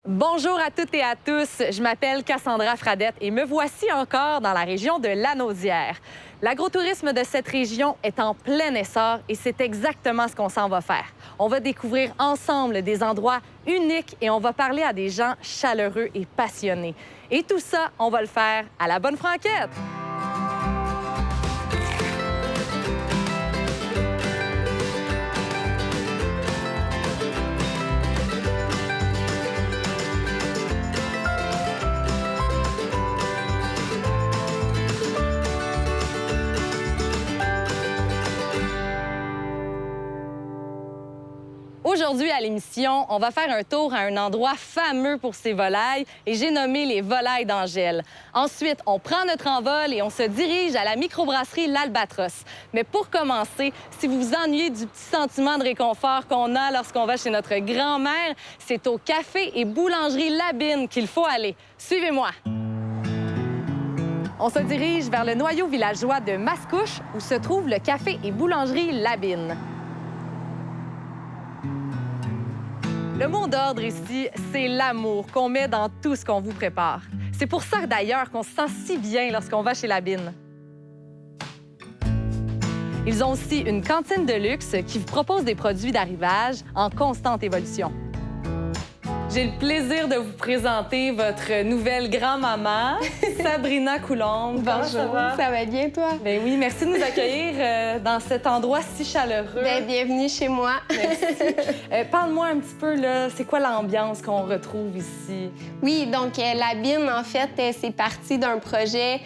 Bonjour à toutes et à tous, je m'appelle Cassandra Fradette et me voici encore dans la région de Lanaudière. L'agrotourisme de cette région est en plein essor et c'est exactement ce qu'on s'en va faire. On va découvrir ensemble des endroits uniques et on va parler à des gens chaleureux et passionnés. Et tout ça, on va le faire à la Bonne Franquette! Aujourd'hui, à l'émission, on va faire un tour à un endroit fameux pour ses volailles et j'ai nommé les volailles d'Angèle. Ensuite, on prend notre envol et on se dirige à la microbrasserie L'Albatros. Mais pour commencer, si vous vous ennuyez du petit sentiment de réconfort qu'on a lorsqu'on va chez notre grand-mère, c'est au café et boulangerie Labine qu'il faut aller. Suivez-moi! On se dirige vers le noyau villageois de Mascouche où se trouve le café et boulangerie Labine. Le mot d'ordre ici, c'est l'amour qu'on met dans tout ce qu'on vous prépare. C'est pour ça d'ailleurs qu'on se sent si bien lorsqu'on va chez Labine. Ils ont aussi une cantine de luxe qui vous propose des produits d'arrivage en constante évolution. J'ai le plaisir de vous présenter votre nouvelle grand-maman, Sabrina Coulombe. Bonjour, ça va bien, toi? Bien oui, merci de nous accueillir dans cet endroit si chaleureux. Bien, bienvenue chez moi. Merci. Parle-moi un petit peu, là, c'est quoi l'ambiance qu'on retrouve ici? Oui, donc Labine, en fait, c'est parti d'un projet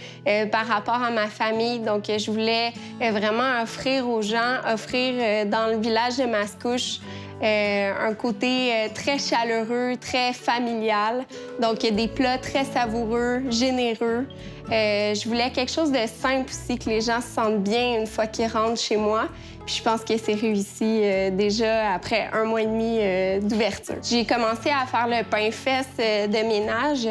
par rapport à ma famille. Donc, je voulais vraiment offrir aux gens, dans le village de Mascouche, un côté très chaleureux, très familial. Donc, des plats très savoureux, généreux. Je voulais quelque chose de simple aussi, que les gens se sentent bien une fois qu'ils rentrent chez moi. Puis je pense que c'est réussi déjà après 1 mois et demi d'ouverture. J'ai commencé à faire le pain fesse de ménage.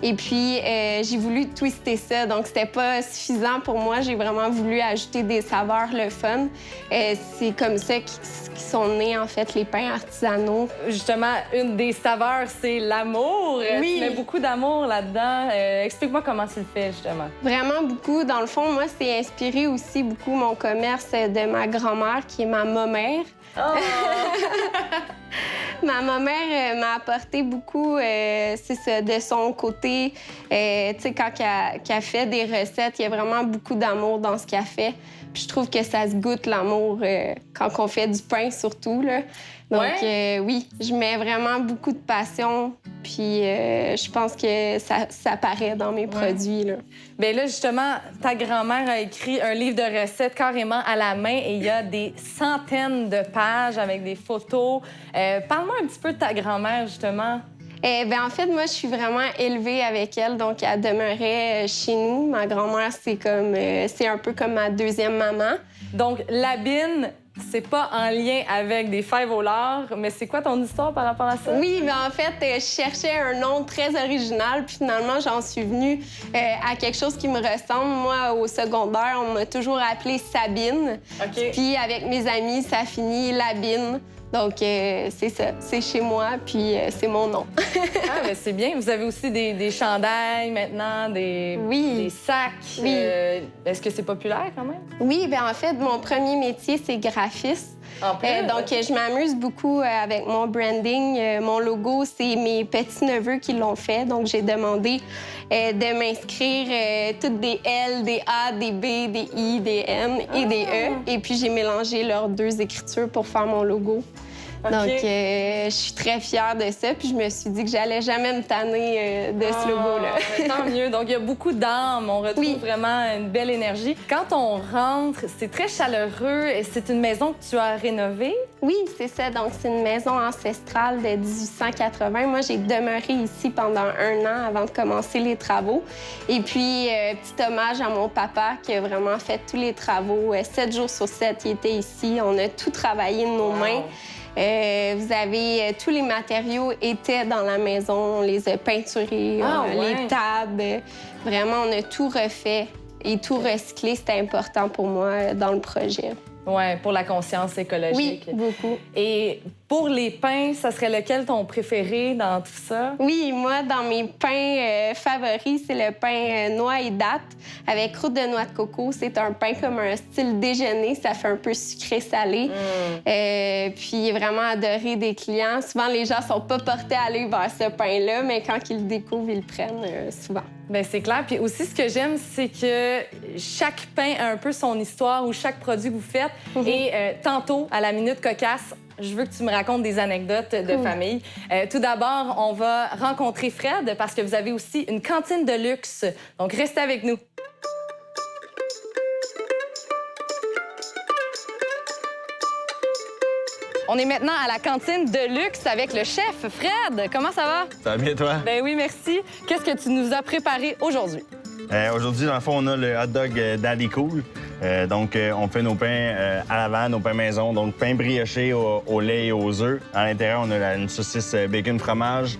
Et puis, j'ai voulu twister ça. Donc, c'était pas suffisant pour moi. J'ai vraiment voulu ajouter des saveurs le fun. C'est comme ça qu'ils sont nés, en fait, les pains artisanaux. Justement, une des saveurs, c'est l'amour. Oui. Tu mets beaucoup d'amour là-dedans. Explique-moi comment tu le fais, justement. Vraiment beaucoup. Dans le fond, moi, c'est inspiré aussi beaucoup mon commerce de ma grand-mère, qui est ma mère. Oh! Ma mère m'a apporté beaucoup, c'est ça, de son côté. Tu sais, quand qu'elle fait des recettes, il y a vraiment beaucoup d'amour dans ce qu'elle fait. Puis je trouve que ça se goûte, l'amour, quand on fait du pain, surtout, là. Donc, ouais? Oui, je mets vraiment beaucoup de passion. Puis je pense que ça paraît dans mes produits, là. Bien là, justement, ta grand-mère a écrit un livre de recettes carrément à la main et il y a des centaines de pages avec des photos. Parle-moi un petit peu de ta grand-mère, justement. En fait, moi, je suis vraiment élevée avec elle, donc elle demeurait chez nous. Ma grand-mère, c'est un peu comme ma deuxième maman. Donc, Labine, c'est pas en lien avec des fèves au lard, mais c'est quoi ton histoire par rapport à ça? Oui, mais en fait, je cherchais un nom très original, puis finalement, j'en suis venue à quelque chose qui me ressemble. Moi, au secondaire, on m'a toujours appelée Sabine. OK. Puis avec mes amis, ça finit Labine. Donc, c'est ça. C'est chez moi, puis c'est mon nom. Ah, mais c'est bien. Vous avez aussi des chandails maintenant, des sacs. Oui. Est-ce que c'est populaire quand même? Oui, bien en fait, mon premier métier, c'est graphiste. Donc, je m'amuse beaucoup avec mon branding. Mon logo, c'est mes petits-neveux qui l'ont fait. Donc, j'ai demandé de m'inscrire toutes des L, des A, des B, des I, des M et des E. Et puis, j'ai mélangé leurs 2 écritures pour faire mon logo. Okay. Donc, je suis très fière de ça. Puis, je me suis dit que j'allais jamais me tanner de ce logo-là. Tant mieux. Donc, il y a beaucoup d'âme. On retrouve vraiment une belle énergie. Quand on rentre, c'est très chaleureux. C'est une maison que tu as rénovée? Oui, c'est ça. Donc, c'est une maison ancestrale de 1880. Moi, j'ai demeuré ici pendant 1 an avant de commencer les travaux. Et puis, petit hommage à mon papa qui a vraiment fait tous les travaux. 7 jours sur 7, il était ici. On a tout travaillé de nos mains. Vous avez tous les matériaux étaient dans la maison, on les a peinturés, les tables. Vraiment, on a tout refait et tout recyclé. C'était important pour moi dans le projet. Oui, pour la conscience écologique. Oui, beaucoup. Et Pour les pains, ça serait lequel ton préféré dans tout ça? Oui, moi, dans mes pains favoris, c'est le pain noix et dattes avec croûte de noix de coco. C'est un pain comme un style déjeuner. Ça fait un peu sucré-salé. Puis il est vraiment adoré des clients. Souvent, les gens sont pas portés à aller vers ce pain-là, mais quand ils le découvrent, ils le prennent souvent. Bien, c'est clair. Puis aussi, ce que j'aime, c'est que chaque pain a un peu son histoire ou chaque produit que vous faites. Et tantôt, à la Minute Cocasse, je veux que tu me racontes des anecdotes de famille. Tout d'abord, on va rencontrer Fred parce que vous avez aussi une cantine de luxe. Donc, restez avec nous. On est maintenant à la cantine de luxe avec le chef, Fred. Comment ça va? Ça va bien, toi? Ben oui, merci. Qu'est-ce que tu nous as préparé aujourd'hui? Aujourd'hui, dans le fond, on a le hot dog Daddy Cool. Donc, on fait nos pains à l'avant, nos pains maison. Donc, pain brioché au lait et aux œufs. À l'intérieur, on a une saucisse bacon fromage,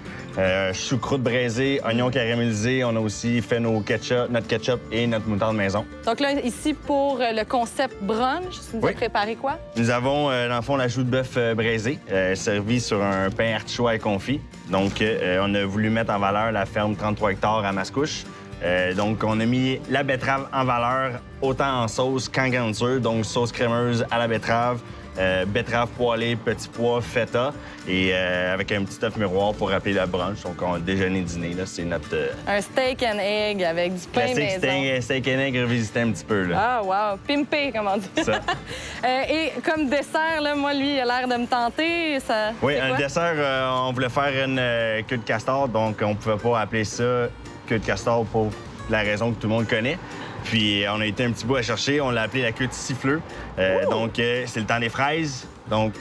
choucroute braisée, oignons caramélisés. On a aussi fait notre ketchup et notre moutarde maison. Donc là, ici, pour le concept brunch, tu nous as préparé quoi? Nous avons, dans le fond, la joue de bœuf braisée, servie sur un pain artichois et confit. Donc, on a voulu mettre en valeur la ferme 33 hectares à Mascouche. Donc, on a mis la betterave en valeur, autant en sauce qu'en garniture. Donc, sauce crémeuse à la betterave, betterave poêlée, petits pois, feta, et avec un petit œuf miroir pour rappeler le brunch. Donc, on déjeuner-dîner, là, c'est notre... Un steak and egg avec du pain maison. Classique steak and egg revisité un petit peu, là. Ah, wow! Pimpé, comme on dit. Ça. Et comme dessert, là, moi, lui, il a l'air de me tenter. Ça... Oui, un dessert, on voulait faire une queue de castor, donc on pouvait pas appeler ça queue de castor pour la raison que tout le monde connaît. Puis on a été un petit bout à chercher, on l'a appelé la queue de siffleux. Donc c'est le temps des fraises. Donc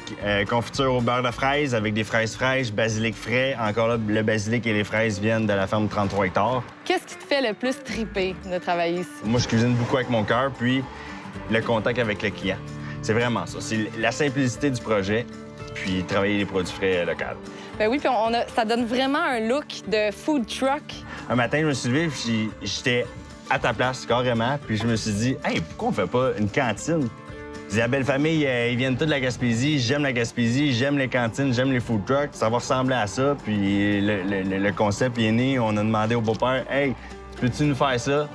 confiture au beurre de fraise avec des fraises fraîches, basilic frais. Encore là, le basilic et les fraises viennent de la ferme 33 hectares. Qu'est-ce qui te fait le plus triper de travailler ici? Moi, je cuisine beaucoup avec mon cœur, puis le contact avec le client. C'est vraiment ça. C'est la simplicité du projet, puis travailler les produits frais locaux. Ben oui, puis ça donne vraiment un look de food truck. Un matin, je me suis levé, puis j'étais à ta place, carrément. Puis je me suis dit, hey, pourquoi on fait pas une cantine? Je dis, la belle famille, ils viennent tous de la Gaspésie. J'aime la Gaspésie, j'aime les cantines, j'aime les food trucks. Ça va ressembler à ça. Puis le concept est né. On a demandé au beau-père, hey, peux-tu nous faire ça?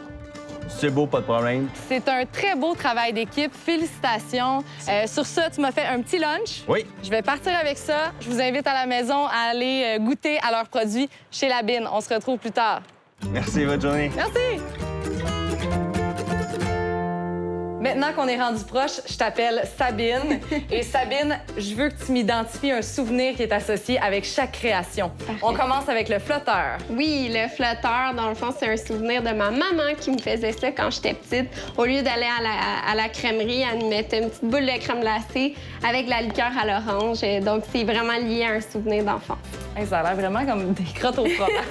C'est beau, pas de problème. C'est un très beau travail d'équipe. Félicitations. Sur ça, tu m'as fait un petit lunch. Oui. Je vais partir avec ça. Je vous invite à la maison à aller goûter à leurs produits chez La Bine. On se retrouve plus tard. Merci, bonne journée. Merci. Maintenant qu'on est rendu proche, je t'appelle Sabine. Et Sabine, je veux que tu m'identifies un souvenir qui est associé avec chaque création. Parfait. On commence avec le flotteur. Oui, le flotteur, dans le fond, c'est un souvenir de ma maman qui me faisait ça quand j'étais petite. Au lieu d'aller à la crèmerie, elle nous mettait une petite boule de crème glacée avec de la liqueur à l'orange. Donc, c'est vraiment lié à un souvenir d'enfance. Hey, ça a l'air vraiment comme des crottes au fromage.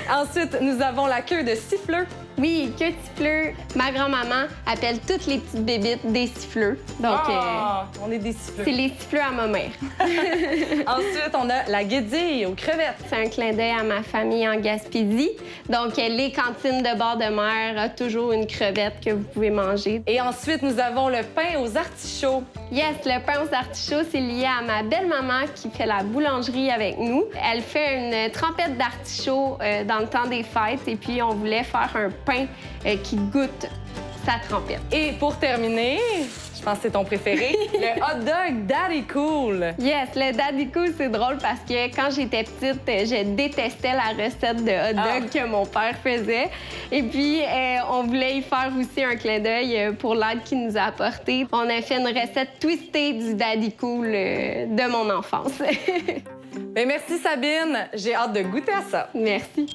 Ensuite, nous avons la queue de siffleux. Oui, queue de siffleux. Ma grand-maman appelle toutes les petites bébites des siffleux. Donc, on est des siffleux. C'est les siffleux à ma mère. Ensuite, on a la guédille aux crevettes. C'est un clin d'œil à ma famille en Gaspésie. Donc, les cantines de bord de mer ont toujours une crevette que vous pouvez manger. Et ensuite, nous avons le pain aux artichauts. Yes, le pain aux artichauts, c'est lié à ma belle-maman qui fait la boulangerie avec nous. Elle fait une trempette d'artichauts dans le temps des fêtes et puis on voulait faire un pain qui goûte sa trempette. Et pour terminer, je pense que c'est ton préféré, le hot dog Daddy Cool. Yes, le Daddy Cool, c'est drôle parce que quand j'étais petite, je détestais la recette de hot dog que mon père faisait. Et puis, on voulait y faire aussi un clin d'œil pour l'aide qu'il nous a apporté. On a fait une recette twistée du Daddy Cool de mon enfance. Bien, merci Sabine, j'ai hâte de goûter à ça. Merci.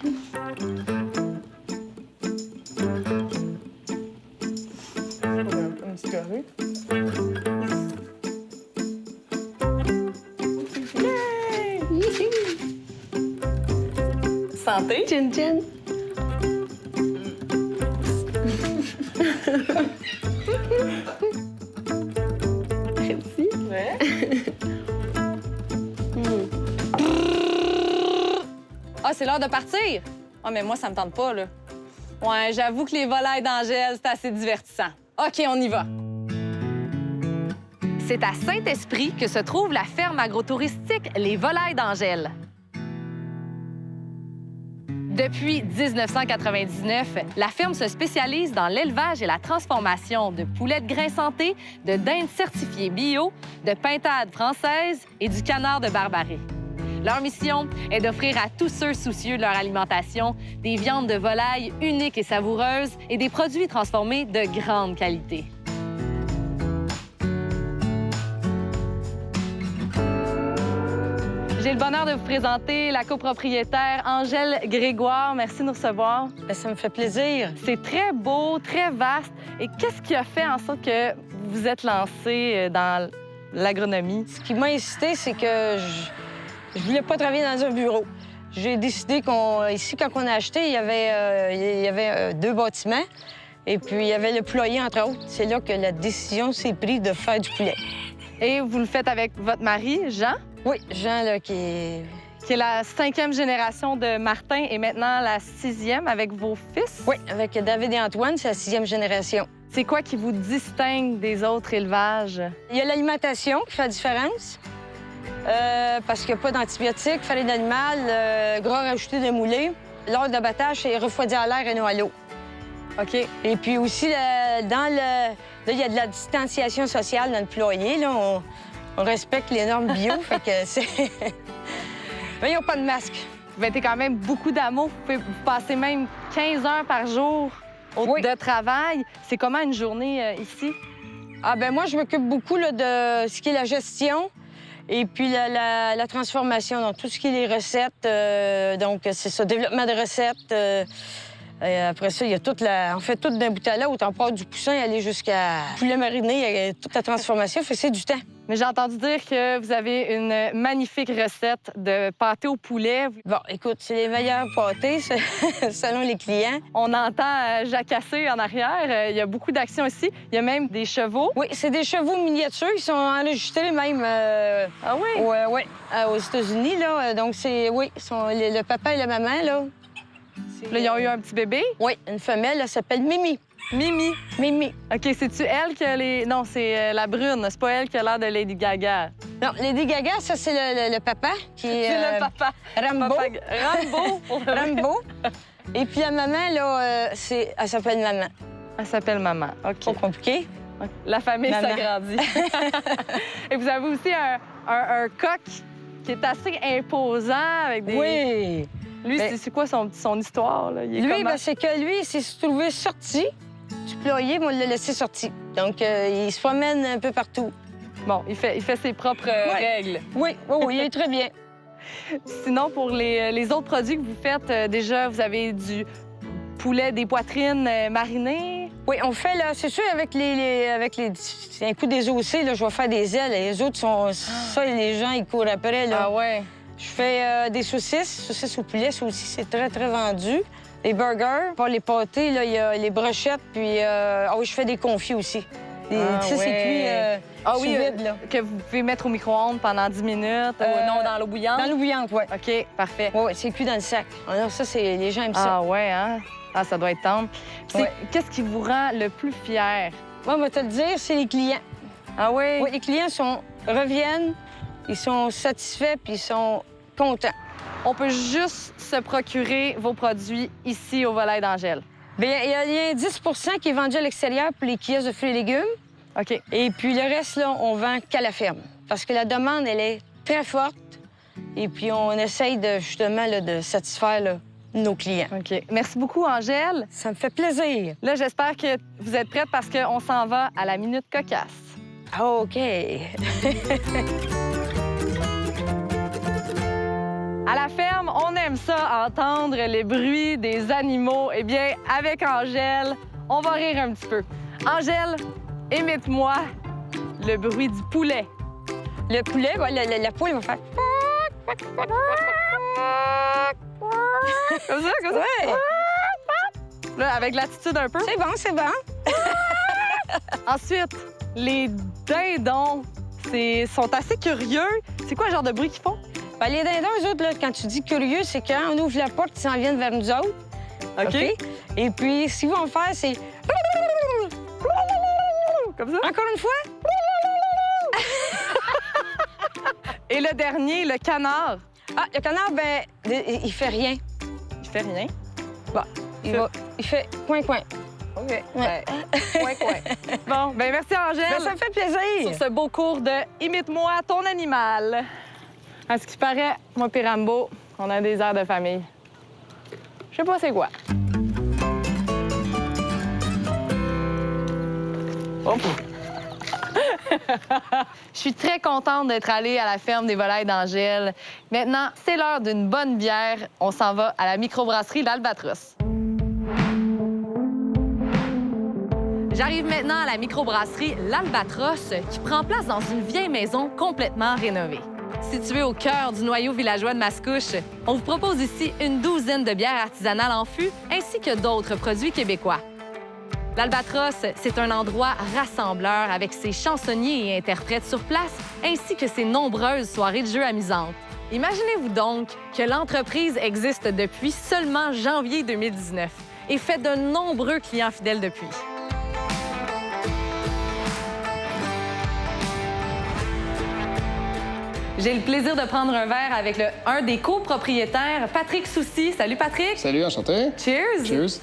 Santé. Chin chin. Merci. Ouais. Ah, c'est l'heure de partir. Ah, mais moi, ça me tente pas, là. Ouais, j'avoue que les volailles d'Angèle, c'est assez divertissant. OK, on y va. C'est à Saint-Esprit que se trouve la ferme agrotouristique Les Volailles d'Angèle. Depuis 1999, la ferme se spécialise dans l'élevage et la transformation de poulets de grain santé, de dindes certifiées bio, de pintades françaises et du canard de Barbarie. Leur mission est d'offrir à tous ceux soucieux de leur alimentation des viandes de volaille uniques et savoureuses et des produits transformés de grande qualité. J'ai le bonheur de vous présenter la copropriétaire Angèle Grégoire. Merci de nous recevoir. Bien, ça me fait plaisir. C'est très beau, très vaste. Et qu'est-ce qui a fait en sorte que vous êtes lancée dans l'agronomie? Ce qui m'a incité, c'est que je voulais pas travailler dans un bureau. J'ai décidé ici, quand on a acheté, il y avait 2 bâtiments. Et puis, il y avait le poulailler, entre autres. C'est là que la décision s'est prise de faire du poulet. Et vous le faites avec votre mari, Jean? Oui, Jean, là, qui est la 5e génération de Martin et maintenant la 6e avec vos fils? Oui, avec David et Antoine, c'est la 6e génération. C'est quoi qui vous distingue des autres élevages? Il y a l'alimentation qui fait la différence. Parce qu'il n'y a pas d'antibiotiques, farine d'animal, gras rajouté de moulé. L'heure d'abattage, c'est refroidi à l'air et non à l'eau. OK. Et puis aussi, là, il y a de la distanciation sociale dans le poulailler. Là, on respecte les normes bio, fait que c'est... Mais ils n'ont pas de masque. Vous mettez quand même beaucoup d'amour. Vous passez même 15 heures par jour de travail. C'est comment une journée ici? Ah ben moi, je m'occupe beaucoup là, de ce qui est la gestion et puis la transformation, donc tout ce qui est les recettes. Donc, c'est ça, développement de recettes. Et après ça, il y a on fait tout d'un bout à l'autre. On part du poussin et aller jusqu'à poulet mariné, il y a toute la transformation, fait que c'est du temps. Mais j'ai entendu dire que vous avez une magnifique recette de pâté au poulet. Bon, écoute, c'est les meilleurs pâtés, selon les clients. On entend jacasser en arrière. Il y a beaucoup d'actions ici. Il y a même des chevaux. Oui, c'est des chevaux miniatures. Ils sont enregistrés même Ah oui? Ouais, aux États-Unis, là. Donc, le papa et la maman, là. Là, ils ont eu un petit bébé? Oui, une femelle, elle s'appelle Mimi. Mimi. Mimi. OK, c'est-tu elle qui a les... Non, c'est la brune. C'est pas elle qui a l'air de Lady Gaga. Non, Lady Gaga, ça, c'est le papa qui est... C'est le papa. Rambo. Rambo. Rambo. Et puis la maman, là, elle s'appelle Maman. Elle s'appelle Maman. OK. Trop compliqué. La famille Maman. s'agrandit. Et vous avez aussi un coq qui est assez imposant avec des... Oui. Lui, c'est quoi son histoire, là? Lui, c'est que lui, il s'est trouvé sorti du poulailler, moi, on l'a laissé sorti. Donc, il se promène un peu partout. Bon, il fait ses propres règles. Oui, il est très bien. Sinon, pour les autres produits que vous faites, déjà, vous avez du poulet, des poitrines marinées. Oui, on fait, là, c'est sûr, avec un coup des ossés, là, je vais faire des ailes. Les autres sont... Ça, les gens, ils courent après, là. Ah ouais? Je fais des saucisses au poulet, ça aussi, c'est très, très vendu. Les burgers, pour les pâtés, là, il y a les brochettes, puis... je fais des confits aussi. Ça, c'est cuit sous vide, là. Que vous pouvez mettre au micro-ondes pendant 10 minutes. Non, dans l'eau bouillante? Dans l'eau bouillante, oui. OK, parfait. Oui, c'est cuit dans le sac. Alors ça, les gens aiment ça. Ah ouais, hein? Ah, ça doit être tendre. Qu'est-ce qui vous rend le plus fier? Moi, on va te le dire, c'est les clients. Ah oui? Oui, les clients reviennent, ils sont satisfaits, puis ils sont contents. On peut juste se procurer vos produits ici au Volailles d'Angèle. Bien, il y a 10 qui est vendu à l'extérieur pour les kiosques de fruits et légumes. OK. Et puis le reste, là, on vend qu'à la ferme. Parce que la demande, elle est très forte. Et puis on essaye justement de satisfaire là, nos clients. OK. Merci beaucoup, Angèle. Ça me fait plaisir. Là, j'espère que vous êtes prête parce qu'on s'en va à la Minute Cocasse. OK. À la ferme, on aime ça, entendre les bruits des animaux. Eh bien, avec Angèle, on va rire un petit peu. Angèle, imite-moi le bruit du poulet. Le poulet, la poule va faire... Comme ça, comme ça? Ouais. Là, avec l'attitude un peu. C'est bon. Ensuite, les dindons sont assez curieux. C'est quoi le genre de bruit qu'ils font? Ben, les dindons, eux autres, là, quand tu dis curieux, c'est quand on ouvre la porte, ils s'en viennent vers nous autres. OK. Et puis, ce qu'ils vont faire, c'est... Comme ça? Encore une fois? Et le dernier, le canard. Ah, le canard, ben, il fait rien. Il fait rien. Bon, il fait coin-coin. OK. Ouais. Coin. Bon, ben merci, Angèle. Ben, ça me fait plaisir. Sur ce beau cours de « Imite-moi ton animal ». À ce qui paraît, moi et Rambo, on a des airs de famille. Je sais pas c'est quoi. Hop. Je suis très contente d'être allée à la ferme des volailles d'Angèle. Maintenant, c'est l'heure d'une bonne bière. On s'en va à la microbrasserie L'Albatros. J'arrive maintenant à la microbrasserie L'Albatros, qui prend place dans une vieille maison complètement rénovée. Située au cœur du noyau villageois de Mascouche, on vous propose ici une douzaine de bières artisanales en fût, ainsi que d'autres produits québécois. L'Albatros, c'est un endroit rassembleur avec ses chansonniers et interprètes sur place, ainsi que ses nombreuses soirées de jeux amusantes. Imaginez-vous donc que l'entreprise existe depuis seulement janvier 2019 et fait de nombreux clients fidèles depuis. J'ai le plaisir de prendre un verre avec un des copropriétaires, Patrick Soucy. Salut, Patrick. Salut, enchanté. Cheers. Cheers.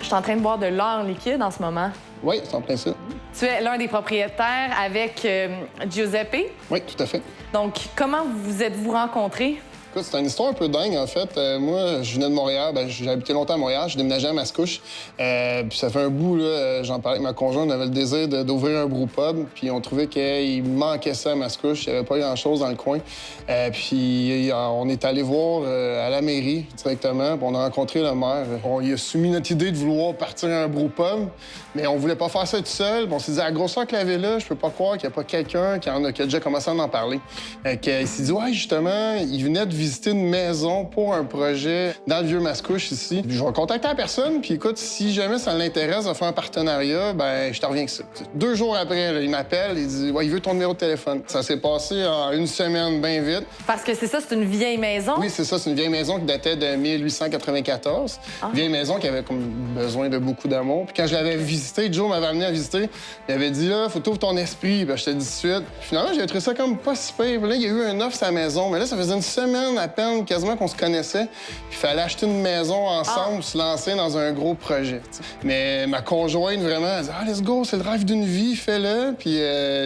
Je suis en train de boire de l'or liquide en ce moment. Oui, c'est en plein ça. Tu es l'un des propriétaires avec Giuseppe. Oui, tout à fait. Donc, comment vous êtes-vous rencontrés? Écoute, c'est une histoire un peu dingue, en fait. Moi, je venais de Montréal. J'ai habité longtemps à Montréal. J'ai déménagé à Mascouche. Puis ça fait un bout, là, j'en parlais avec ma conjointe. On avait le désir d'ouvrir un brewpub. Puis on trouvait qu'il manquait ça à Mascouche. Il n'y avait pas grand-chose dans le coin. Puis on est allé voir à la mairie directement. Puis on a rencontré le maire. On lui a soumis notre idée de vouloir partir à un brewpub. Mais on voulait pas faire ça tout seul. Puis on s'est dit, à la grosseur que la ville, je peux pas croire qu'il n'y a pas quelqu'un qui a déjà commencé à en parler. Il s'est dit, ouais, justement, il venait de visiter une maison pour un projet dans le Vieux-Mascouche ici. Je vais contacter la personne, puis écoute, si jamais ça l'intéresse de faire un partenariat, ben je te reviens avec ça. 2 jours après, là, il m'appelle, il dit ouais, il veut ton numéro de téléphone. Ça s'est passé en une semaine bien vite. Parce que c'est ça, c'est une vieille maison? Oui, c'est ça, c'est une vieille maison qui datait de 1894. Une vieille maison qui avait comme besoin de beaucoup d'amour. Puis quand je l'avais visité, Joe m'avait amené à visiter, il avait dit là, faut t'ouvrir ton esprit. Ben, je te dis tout de suite. Finalement, j'avais trouvé ça comme pas si pire. Puis là, il y a eu un offre sa maison, mais là, ça faisait une semaine à peine, quasiment qu'on se connaissait. Puis il fallait acheter une maison ensemble, se lancer dans un gros projet. T'sais. Mais ma conjointe, vraiment, elle dit ah, let's go, c'est le rêve d'une vie, fais-le. Puis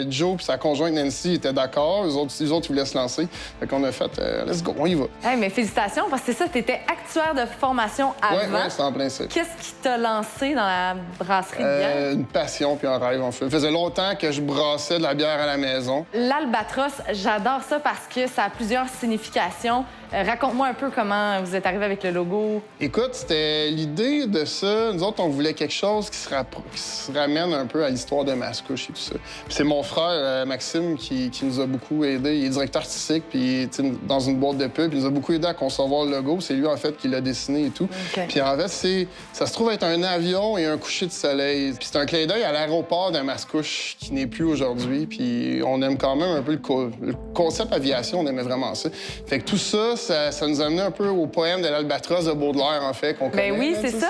Joe puis sa conjointe Nancy étaient d'accord. Les autres, ils voulaient se lancer. Fait qu'on a fait let's go, on y va. Hey, mais félicitations, parce que c'est ça, t'étais actuaire de formation avant. Oui, c'est en plein ça. Qu'est-ce qui t'a lancé dans la brasserie de bière? Une passion puis un rêve, en fait. Ça faisait longtemps que je brassais de la bière à la maison. L'Albatros, j'adore ça parce que ça a plusieurs significations. Raconte-moi un peu comment vous êtes arrivé avec le logo. Écoute, c'était l'idée de ça. Nous autres, on voulait quelque chose qui se ramène un peu à l'histoire de Mascouche et tout ça. Puis c'est mon frère, Maxime, qui nous a beaucoup aidé. Il est directeur artistique, puis dans une boîte de pub. Il nous a beaucoup aidé à concevoir le logo. C'est lui, en fait, qui l'a dessiné et tout. Okay. Puis en fait, ça se trouve être un avion et un coucher de soleil. Puis c'est un clin d'œil à l'aéroport de Mascouche, qui n'est plus aujourd'hui. Puis on aime quand même un peu le concept aviation. On aimait vraiment ça. Fait que tout ça, ça nous a amené un peu au poème de l'Albatros de Baudelaire, en fait, qu'on connaît. Ben oui, c'est ça.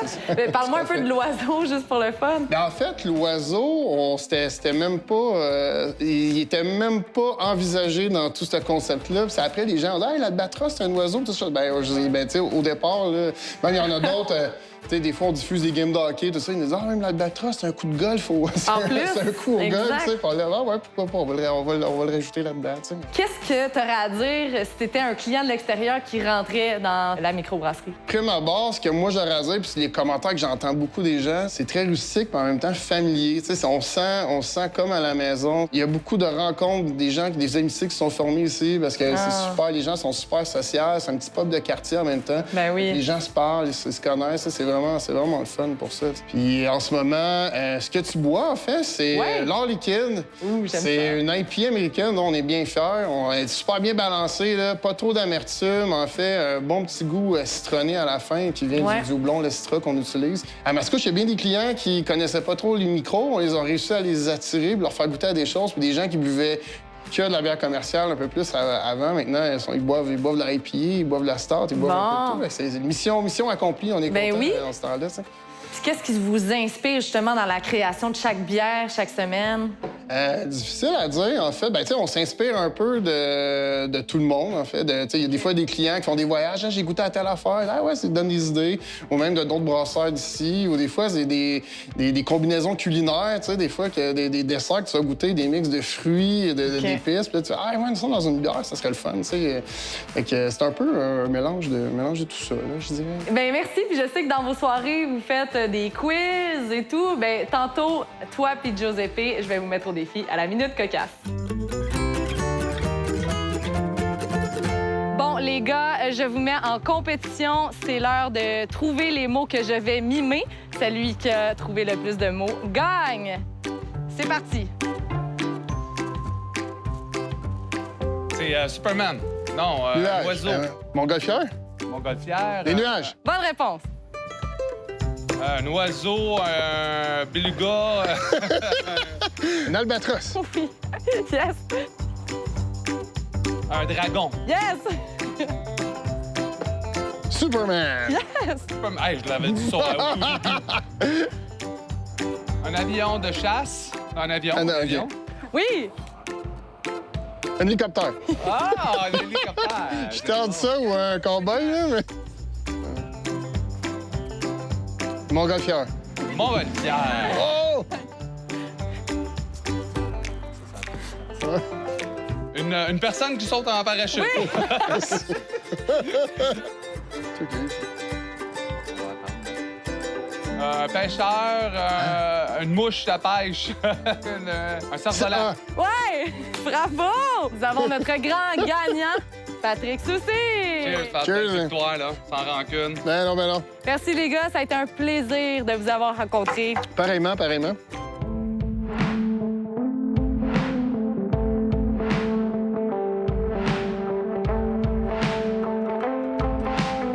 Parle-moi un peu de l'oiseau, juste pour le fun. Ben en fait, l'oiseau, c'était même pas... il était même pas envisagé dans tout ce concept-là. Puis après, les gens ont dit « Hey, l'Albatros, c'est un oiseau, tout ça. » Ben, tu sais, au départ, là, même il y en a d'autres... Tu sais, des fois, on diffuse des games de hockey, tout ça. Ils nous disent « Ah, même l'Albatros, c'est un coup de golf. C'est un coup au golf. » Tu sais, on là, ouais, pourquoi pas? On va le rajouter là-dedans, tu sais. Qu'est-ce que tu aurais à dire si tu étais un client de l'extérieur qui rentrait dans la microbrasserie? Prime abord, ce que moi j'aurais à dire, puis les commentaires que j'entends beaucoup des gens, c'est très rustique, mais en même temps familier. Tu sais, on sent comme à la maison. Il y a beaucoup de rencontres, des gens, des amitiés qui sont formés ici, parce que c'est super, les gens sont super sociaux. C'est un petit pub de quartier en même temps. Ben oui. Les gens se parlent, ils se connaissent. C'est vraiment le fun pour ça. Puis en ce moment, ce que tu bois, en fait, c'est l'or liquide. C'est une IPA américaine dont on est bien fiers. On est super bien balancé, là. Pas trop d'amertume. En fait, un bon petit goût citronné à la fin qui vient du houblon, le citra qu'on utilise. À Mascouche, il y a bien des clients qui connaissaient pas trop les micros. On les a réussi à les attirer, leur faire goûter à des choses. Puis des gens qui buvaient que de la bière commerciale un peu plus avant. Maintenant, ils boivent de la IPA, ils boivent de la Stout, ils boivent un peu de tout. C'est une mission accomplie. On est content dans ce temps-là. Puis qu'est-ce qui vous inspire justement dans la création de chaque bière, chaque semaine? Difficile à dire, en fait. Ben, tu sais, on s'inspire un peu de tout le monde, en fait. Tu sais, il y a des fois des clients qui font des voyages. Ah, j'ai goûté à telle affaire. Ah ouais, ça te donne des idées. Ou même de d'autres brasseurs d'ici. Ou des fois, c'est des combinaisons culinaires, tu sais. Des fois, que des desserts que tu vas goûter, des mix de fruits, d'épices. Puis là, tu dis, ah ouais, ça dans une bière, ça serait le fun, tu sais. Fait que c'est un peu un mélange de tout ça, là, je dirais. Bien, merci. Puis je sais que dans vos soirées, vous faites des quiz et tout. Bien, tantôt, toi puis Giuseppe, je vais vous mettre au défi à la Minute Cocasse. Bon, les gars, je vous mets en compétition. C'est l'heure de trouver les mots que je vais mimer. Celui qui a trouvé le plus de mots gagne. C'est parti. C'est Superman. Non, Nuage. oiseau. Montgolfière? Montgolfière. Des nuages. Bonne réponse. Un oiseau, un beluga. Un albatros. Oui. Yes. Un dragon. Yes. Superman. Yes. Hey, je l'avais dit ça. Un avion de chasse. Un avion. Un Un avion. Oui. Un hélicoptère. Ah, un hélicoptère. Je tente ça ou un cowboy, là, mais... Montgolfière. Montgolfière. Oh! Une personne qui saute en parachute. Un pêcheur, une mouche à pêche, un cerf-volant. Ouais. Bravo. Nous avons notre grand gagnant, Patrick Soucy. Cheers, Patrick, Cheers. victoire, là, sans rancune. Ben non, ben non. Merci, les gars. Ça a été un plaisir de vous avoir rencontrés. Pareillement, pareillement.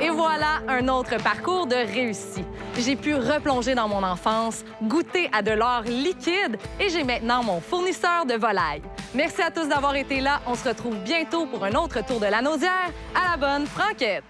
Et voilà un autre parcours de réussi. J'ai pu replonger dans mon enfance, goûter à de l'or liquide et j'ai maintenant mon fournisseur de volailles. Merci à tous d'avoir été là. On se retrouve bientôt pour un autre tour de la nausière. À la bonne franquette!